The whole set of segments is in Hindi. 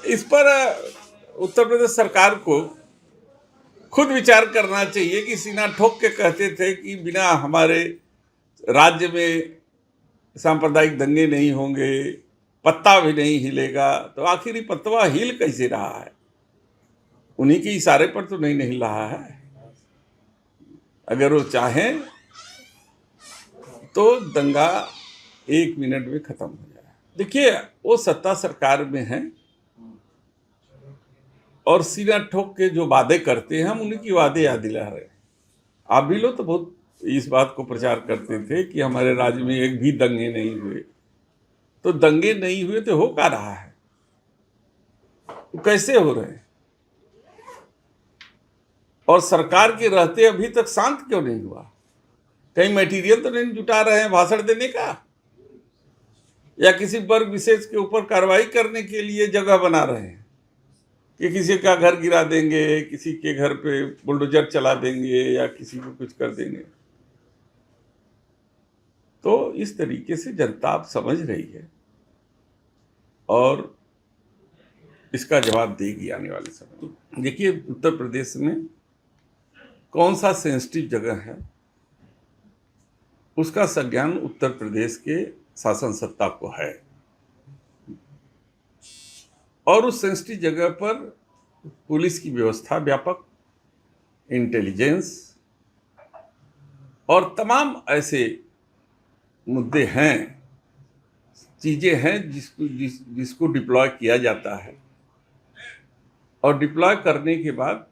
इस पर उत्तर प्रदेश सरकार को खुद विचार करना चाहिए कि सीना ठोक के कहते थे कि बिना हमारे राज्य में सांप्रदायिक दंगे नहीं होंगे, पत्ता भी नहीं हिलेगा। तो आखिर ये पत्ता हिल कैसे रहा है? उन्हीं के इशारे पर तो नहीं हिल रहा है। अगर वो चाहें तो दंगा 1 मिनट में खत्म हो जाए। देखिए, वो सत्ता सरकार में है और सीना ठोक के जो वादे करते हैं हम उन्हीं की वादे याद दिला रहे हैं। आप भी लोग तो बहुत इस बात को प्रचार करते थे कि हमारे राज्य में एक भी दंगे नहीं हुए। तो दंगे नहीं हुए तो हो क्या रहा है? तो कैसे हो रहे हैं? और सरकार के रहते अभी तक शांत क्यों नहीं हुआ? कहीं मटेरियल तो नहीं जुटा रहे हैं भाषण देने का, या किसी वर्ग विशेष के ऊपर कार्रवाई करने के लिए जगह बना रहे हैं कि किसी का घर गिरा देंगे, किसी के घर पे बुलडोजर चला देंगे या किसी को कुछ कर देंगे। तो इस तरीके से जनता अब समझ रही है और इसका जवाब देगी आने वाले समय। देखिए, उत्तर प्रदेश में कौन सा सेंसिटिव जगह है उसका संज्ञान उत्तर प्रदेश के शासन सत्ता को है, और उस सेंसिटिव जगह पर पुलिस की व्यवस्था व्यापक, इंटेलिजेंस और तमाम ऐसे मुद्दे हैं, चीजें हैं जिसको डिप्लॉय किया जाता है, और डिप्लॉय करने के बाद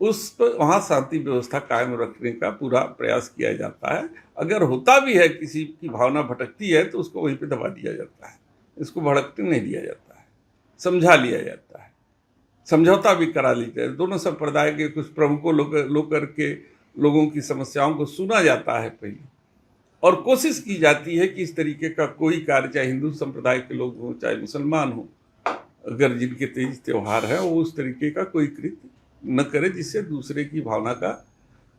उस पर वहाँ शांति व्यवस्था कायम रखने का पूरा प्रयास किया जाता है। अगर होता भी है, किसी की भावना भटकती है तो उसको वहीं पे दबा दिया जाता है, इसको भड़कने नहीं दिया जाता है, समझा लिया जाता है, समझौता भी करा लिया है। दोनों संप्रदाय के कुछ प्रमुखों लोग करके लोगों की समस्याओं को सुना जाता है पहले, और कोशिश की जाती है कि इस तरीके का कोई कार्य, चाहे हिंदू संप्रदाय के लोग हों चाहे मुसलमान हों, अगर जिनके तीज त्यौहार है वो उस तरीके का कोई कृत्य न करे जिससे दूसरे की भावना का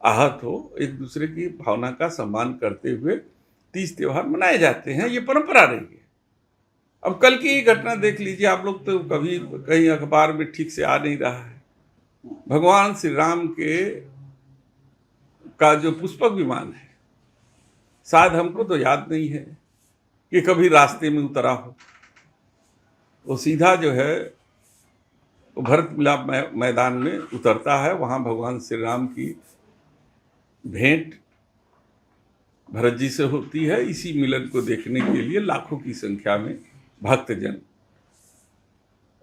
आहत हो। एक दूसरे की भावना का सम्मान करते हुए तीज त्यौहार मनाए जाते हैं, ये परंपरा रही है। अब कल की ही घटना देख लीजिए आप लोग, तो कभी कहीं अखबार में ठीक से आ नहीं रहा है। भगवान श्री राम के का जो पुष्पक विमान है, शायद हमको तो याद नहीं है कि कभी रास्ते में उतरा हो। वो सीधा जो है वो भरत मिलाप मैदान में उतरता है। वहाँ भगवान श्री राम की भेंट भरत जी से होती है। इसी मिलन को देखने के लिए लाखों की संख्या में भक्तजन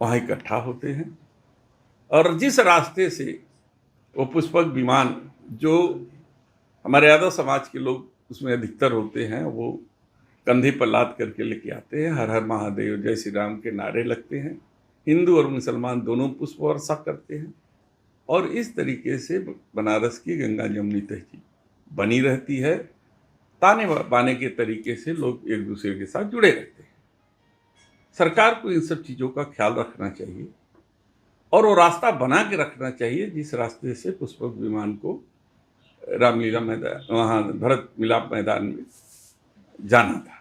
वहाँ इकट्ठा होते हैं, और जिस रास्ते से वो पुष्पक विमान, जो हमारे यादव समाज के लोग उसमें अधिकतर होते हैं, वो कंधे पर लाद करके लेके आते हैं, हर हर महादेव जय श्री राम के नारे लगते हैं। हिंदू और मुसलमान दोनों पुष्प वर्षा करते हैं, और इस तरीके से बनारस की गंगा जमुनी तहजीब बनी रहती है। ताने बाने के तरीके से लोग एक दूसरे के साथ जुड़े रहते हैं। सरकार को इन सब चीज़ों का ख्याल रखना चाहिए और वो रास्ता बना के रखना चाहिए जिस रास्ते से पुष्पक विमान को रामलीला मैदान, वहाँ भरत मिलाप मैदान में जाना था।